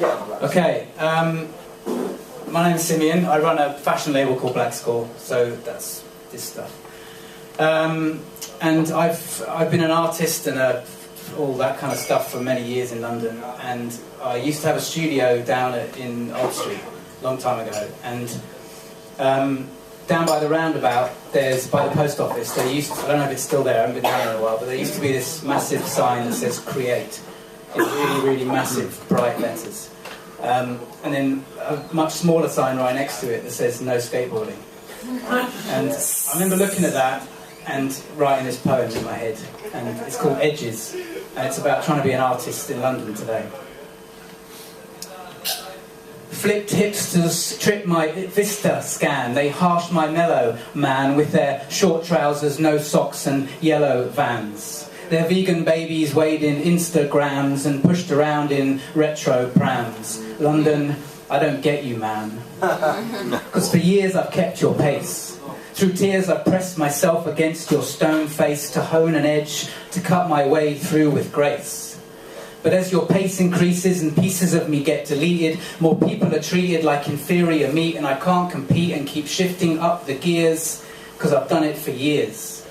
Okay, my name's Simeon. I run a fashion label called Black Score, so that's this stuff. And I've been an artist and all that kind of stuff for many years in London. And I used to have a studio down in Old Street a long time ago. And down by the roundabout, there's by the post office. There used to, I don't know if it's still there. I haven't been down in a while, but there used to be this massive sign that says "Create" in really, really massive, bright letters. And then a much smaller sign right next to it that says "No skateboarding." And I remember looking at that and writing this poem in my head. And it's called Edges. And it's about trying to be an artist in London today. Flipped hipsters trip my Vista scan. They harsh my mellow man with their short trousers, no socks and yellow Vans. Their vegan babies weighed in Instagrams and pushed around in retro prams. London, I don't get you, man. Because for years I've kept your pace. Through tears I've pressed myself against your stone face to hone an edge, to cut my way through with grace. But as your pace increases and pieces of me get deleted, more people are treated like inferior meat, and I can't compete and keep shifting up the gears because I've done it for years.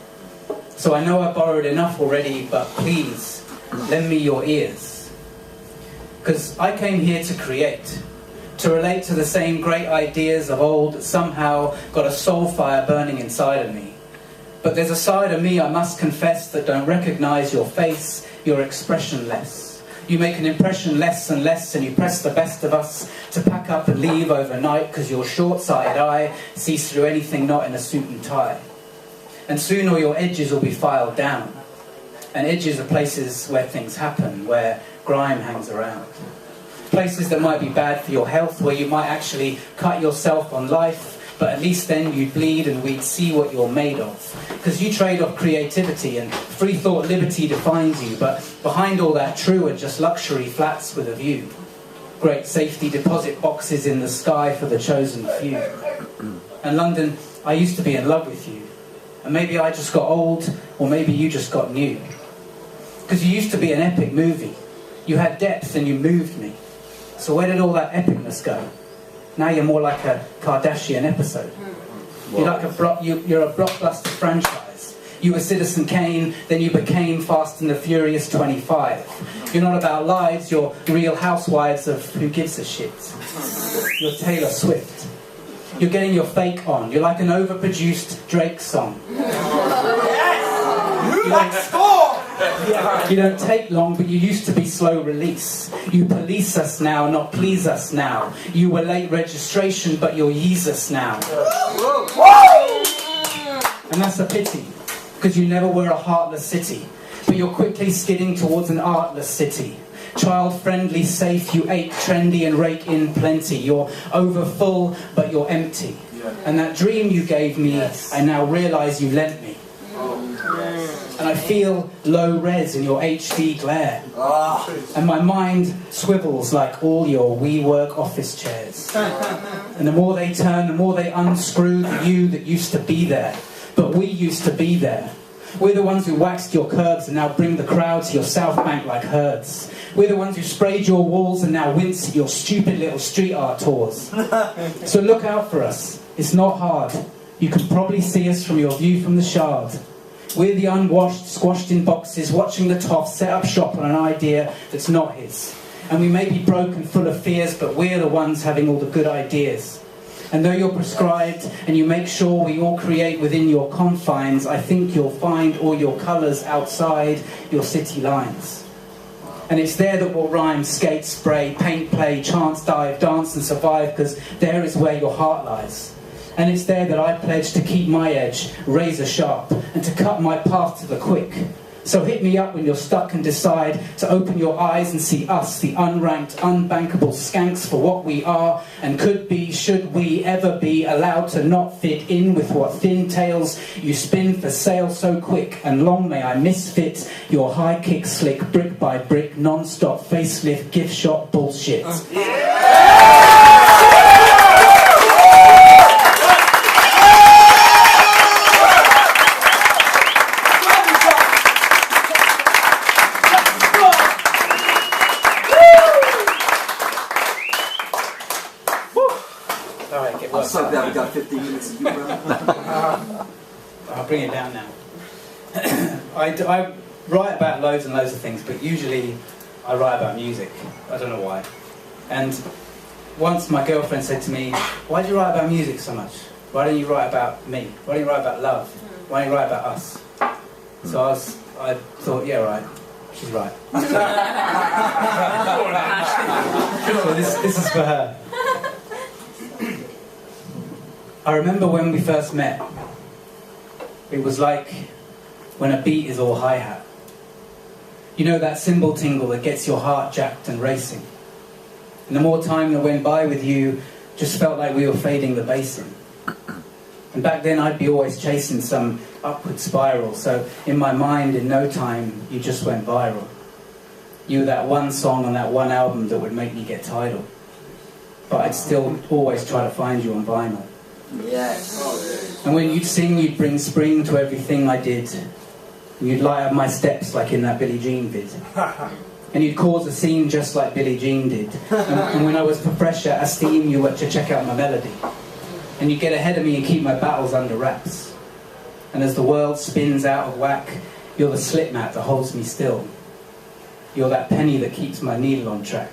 So I know I borrowed enough already, but please, lend me your ears. Because I came here to create, to relate to the same great ideas of old that somehow got a soul fire burning inside of me. But there's a side of me, I must confess, that don't recognize your face, your expressionless. You make an impression less and less, and you press the best of us to pack up and leave overnight because your short-sighted eye sees through anything not in a suit and tie. And soon all your edges will be filed down. And edges are places where things happen, where grime hangs around. Places that might be bad for your health, where you might actually cut yourself on life, but at least then you'd bleed and we'd see what you're made of. Because you trade off creativity and free thought liberty defines you, but behind all that true are just luxury flats with a view. Great safety deposit boxes in the sky for the chosen few. And London, I used to be in love with you. And maybe I just got old, or maybe you just got new. Because you used to be an epic movie. You had depth and you moved me. So where did all that epicness go? Now you're more like a Kardashian episode. You're like you're a blockbuster franchise. You were Citizen Kane, then you became Fast and the Furious 25. You're not about lives, you're Real Housewives of who gives a shit. You're Taylor Swift. You're getting your fake on. You're like an overproduced Drake song. You don't take long, but you used to be slow release. You police us now, not please us now. You were late registration, but you're Jesus now. And that's a pity, because you never were a heartless city. But you're quickly skidding towards an artless city. Child-friendly, safe, you ate trendy and rake in plenty. You're over full, but you're empty. And that dream you gave me, I now realise you lent me. And I feel low res in your HD glare. And my mind swivels like all your WeWork office chairs. And the more they turn, the more they unscrew the you that used to be there. But we used to be there. We're the ones who waxed your curbs and now bring the crowd to your South Bank like herds. We're the ones who sprayed your walls and now wince at your stupid little street art tours. So look out for us. It's not hard. You can probably see us from your view from the Shard. We're the unwashed, squashed in boxes, watching the toff set up shop on an idea that's not his. And we may be broke and full of fears, but we're the ones having all the good ideas. And though you're prescribed and you make sure we all create within your confines, I think you'll find all your colours outside your city lines. And it's there that we'll rhyme, skate, spray, paint, play, chance, dive, dance and survive, because there is where your heart lies. And it's there that I pledge to keep my edge razor sharp and to cut my path to the quick. So hit me up when you're stuck and decide to open your eyes and see us, the unranked, unbankable skanks for what we are and could be, should we ever be allowed to not fit in with what thin tails you spin for sale so quick. And long may I misfit your high kick slick, brick by brick, non-stop facelift, gift shop bullshit. I'm so glad we got 15 minutes of you, brother. I'll bring it down now. I write about loads and loads of things, but usually I write about music. I don't know why. And once my girlfriend said to me, why do you write about music so much? Why don't you write about me? Why don't you write about love? Why don't you write about us? So I thought, yeah, right. She's right. So this is for her. I remember when we first met. It was like when a beat is all hi-hat. You know that cymbal tingle that gets your heart jacked and racing. And the more time that went by with you, just felt like we were fading the bass in. And back then I'd be always chasing some upward spiral, so in my mind, in no time, you just went viral. You were that one song on that one album that would make me get tidal. But I'd still always try to find you on vinyl. Yes. And when you'd sing, you'd bring spring to everything I did. And you'd light up my steps like in that Billie Jean vid. And you'd cause a scene just like Billie Jean did. And when I was for fresher, esteem you to check out my melody. And you'd get ahead of me and keep my battles under wraps. And as the world spins out of whack, you're the slip mat that holds me still. You're that penny that keeps my needle on track.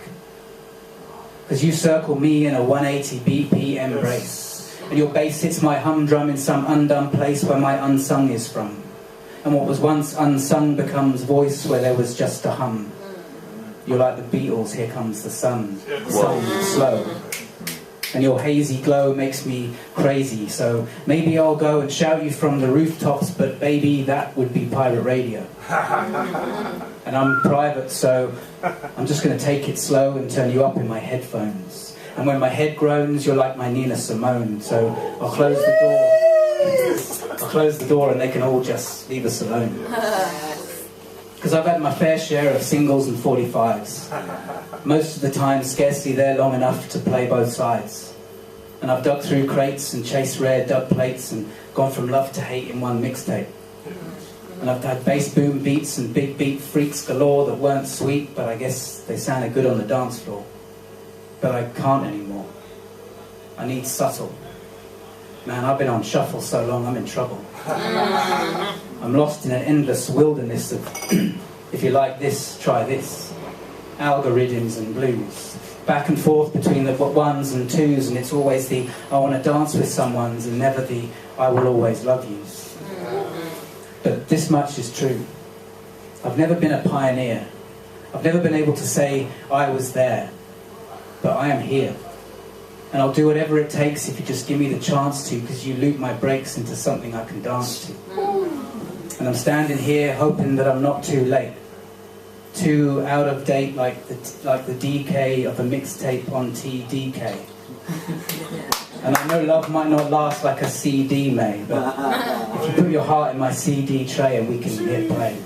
Because you circle me in a 180 BPM embrace. And your bass hits my humdrum in some undone place where my unsung is from. And what was once unsung becomes voice where there was just a hum. You're like the Beatles, Here Comes the Sun. The sun slow. And your hazy glow makes me crazy. So maybe I'll go and shout you from the rooftops, but baby, that would be pirate radio. And I'm private, so I'm just going to take it slow and turn you up in my headphones. And when my head groans, you're like my Nina Simone. So I'll close the door. I'll close the door and they can all just leave us alone. Because I've had my fair share of singles and 45s. Most of the time, scarcely there long enough to play both sides. And I've dug through crates and chased rare dub plates and gone from love to hate in one mixtape. And I've had bass boom beats and big beat freaks galore that weren't sweet, but I guess they sounded good on the dance floor. But I can't anymore. I need subtle. Man, I've been on shuffle so long, I'm in trouble. I'm lost in an endless wilderness of, if you like this, try this. Algorithms and blues. Back and forth between the ones and twos, and it's always the, I want to dance with someone's, and never the, I will always love yous. But this much is true. I've never been a pioneer. I've never been able to say, I was there. But I am here. And I'll do whatever it takes if you just give me the chance to, because you loop my breaks into something I can dance to. And I'm standing here hoping that I'm not too late. Too out of date like the DK of a mixtape on TDK. And I know love might not last like a CD may, but if you put your heart in my CD tray and we can hit play.